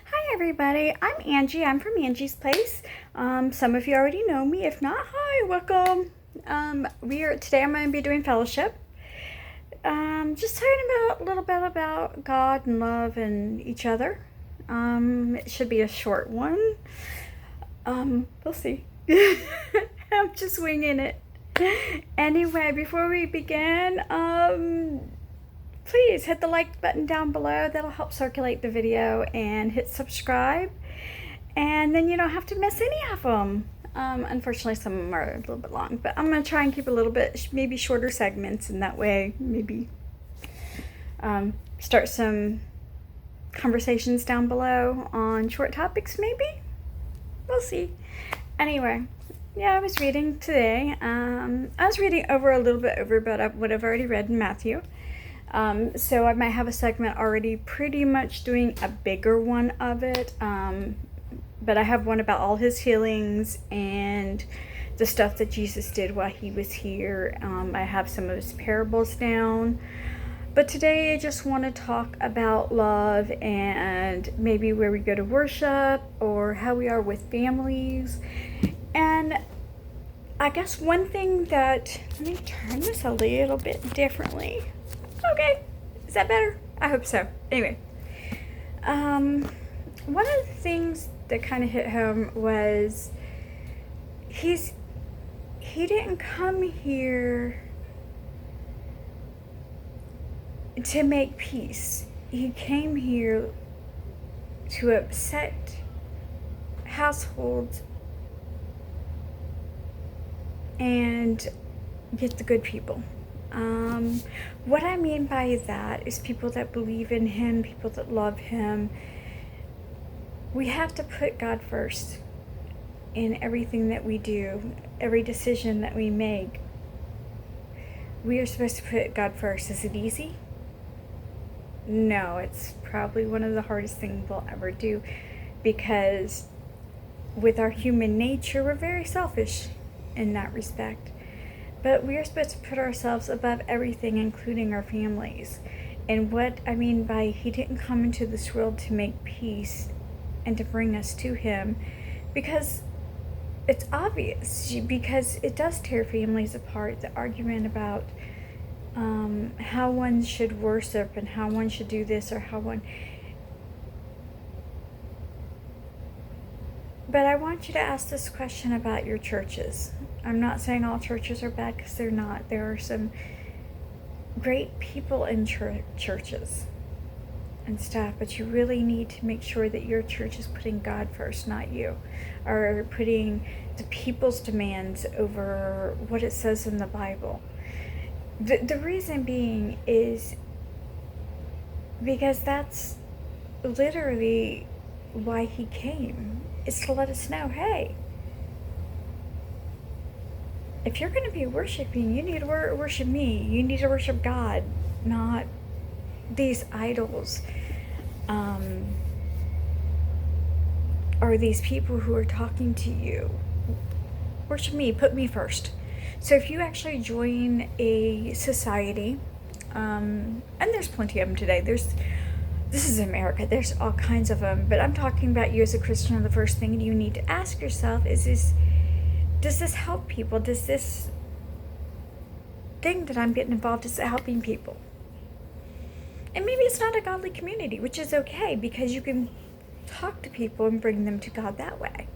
Hi everybody, I'm Angie. I'm from Angie's Place. Some of you already know me. If not, hi, welcome. Today I'm going to be doing fellowship. Just talking about a little bit about God and love and each other. It should be a short one. We'll see. I'm just winging it. Anyway, before we begin, please hit the like button down below. That'll help circulate the video, and hit subscribe, and then you don't have to miss any of them. Unfortunately, some of them are a little bit long, but I'm going to try and keep a little bit, maybe shorter segments, and that way maybe start some conversations down below on short topics, maybe. We'll see. Anyway, yeah, I was reading today. I was reading over a little bit over about what I've already read in Matthew. So I might have a segment already pretty much doing a bigger one of it. But I have one about all his healings and the stuff that Jesus did while he was here. I have some of his parables down. But today I just want to talk about love and maybe where we go to worship or how we are with families. And I guess one thing that, let me turn this a little bit differently. Okay, is that better? I hope so. Anyway, one of the things that kind of hit home was he didn't come here to make peace. He came here to upset households and get the good people. What I mean by that is people that believe in him, people that love him. We have to put God first in everything that we do, every decision that we make. We are supposed to put God first. Is it easy? No, it's probably one of the hardest things we'll ever do, because with our human nature, we're very selfish in that respect. But we are supposed to put ourselves above everything, including our families. And what I mean by he didn't come into this world to make peace and to bring us to him, because it's obvious, because it does tear families apart, the argument about how one should worship and how one should do this or how one... But I want you to ask this question about your churches. I'm not saying all churches are bad, because they're not. There are some great people in churches and stuff, but you really need to make sure that your church is putting God first, not you, or putting the people's demands over what it says in the Bible. The reason being is because that's literally why he came, is to let us know, hey, if you're going to be worshiping, you need to worship me. You need to worship God, not these idols, or these people who are talking to you. Worship me, put me first. So if you actually join a society, and there's plenty of them today, this is America, there's all kinds of them, but I'm talking about you as a Christian. The first thing you need to ask yourself is does this help people? Does this thing that I'm getting involved, is it helping people? And maybe it's not a godly community, which is okay, because you can talk to people and bring them to God that way.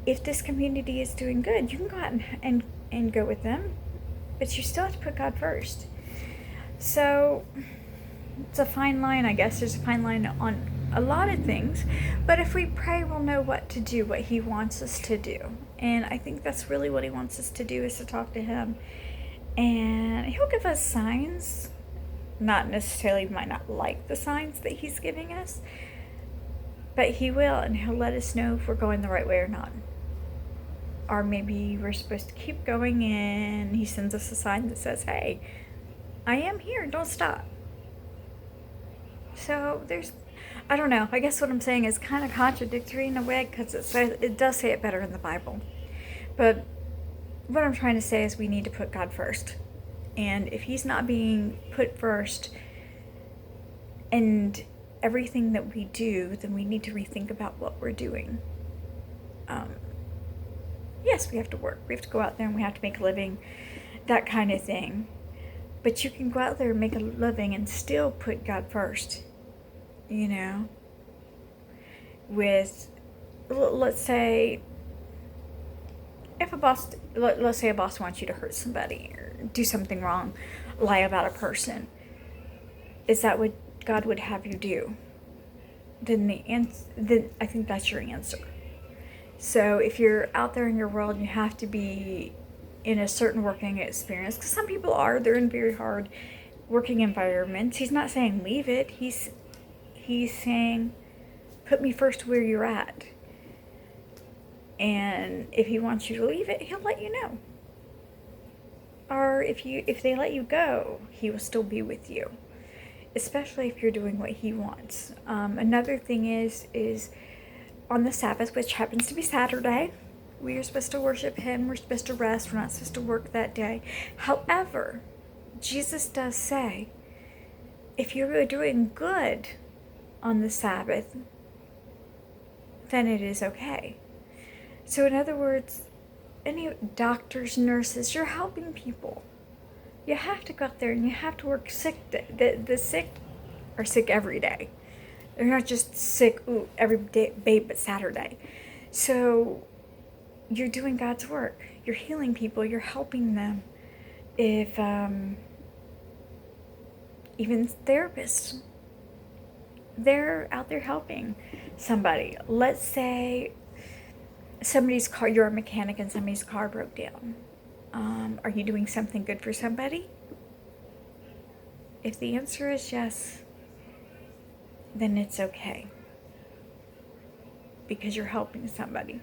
If this community is doing good, you can go out and go with them, but you still have to put God first. So it's a fine line, I guess. There's a fine line on a lot of things, but if we pray, we'll know what to do, what he wants us to do. And I think that's really what he wants us to do, is to talk to him, and he'll give us signs. Not necessarily, we might not like the signs that he's giving us, but he will, and he'll let us know if we're going the right way or not. Or maybe we're supposed to keep going, and he sends us a sign that says, hey, I am here, don't stop. So I don't know, I guess what I'm saying is kind of contradictory in a way, because it does say it better in the Bible. But what I'm trying to say is we need to put God first. And if he's not being put first, and everything that we do, then we need to rethink about what we're doing. Yes, we have to work. We have to go out there and we have to make a living, that kind of thing. But you can go out there and make a living and still put God first, you know? With, let's say, if a boss, let's say a boss wants you to hurt somebody or do something wrong, lie about a person, is that what God would have you do? Then I think that's your answer. So if you're out there in your world and you have to be in a certain working experience, because some people they're in very hard working environments. He's not saying leave it. He's saying put me first where you're at. And if he wants you to leave it, he'll let you know. Or if they let you go, he will still be with you, especially if you're doing what he wants. Another thing is on the Sabbath, which happens to be Saturday, we are supposed to worship him. We're supposed to rest. We're not supposed to work that day. However, Jesus does say, if you're doing good on the Sabbath, then it is okay. So in other words, any doctors, nurses, you're helping people. You have to go out there and you have to work sick. The sick are sick every day. They're not just sick every day but Saturday. So you're doing God's work. You're healing people. You're helping them. If even therapists, they're out there helping somebody. Let's say somebody's car, you're a mechanic and somebody's car broke down. Are you doing something good for somebody? If the answer is yes, then it's okay, because you're helping somebody.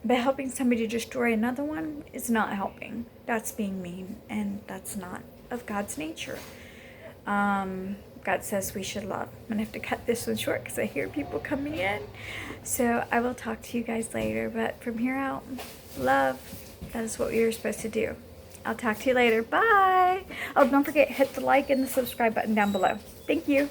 But helping somebody destroy another one is not helping. That's being mean, and that's not of God's nature. God says we should love. I'm going to have to cut this one short because I hear people coming in. So I will talk to you guys later. But from here out, love. That is what we are supposed to do. I'll talk to you later. Bye. Oh, don't forget, hit the like and the subscribe button down below. Thank you.